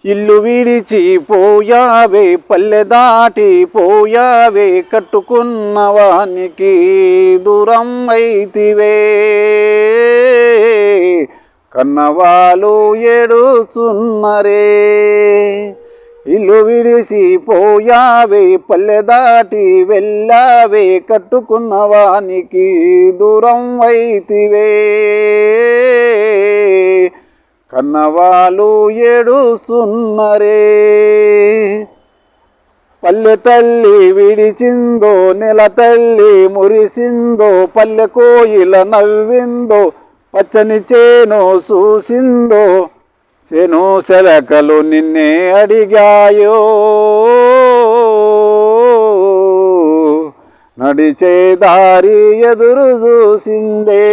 ఇల్లు విడిచిపోయావే పల్లె దాటిపోయావే కట్టుకున్న వానికి దూరం అయితివే కన్నవాళ్ళు ఏడుస్తున్నరే ఇల్లు విడిచిపోయావే పల్లె దాటి వెళ్ళావే కట్టుకున్న వానికి దూరం అయితివే కన్నవాళ్ళు ఏడుస్తున్నరే పల్లె తల్లి విడిచిందో నెల తల్లి మురిసిందో పల్లె కోయిల నవ్విందో పచ్చని చేను చూసిందో చేను సెలకలు నిన్నే అడిగాయో నడిచే దారి ఎదురు చూసిందే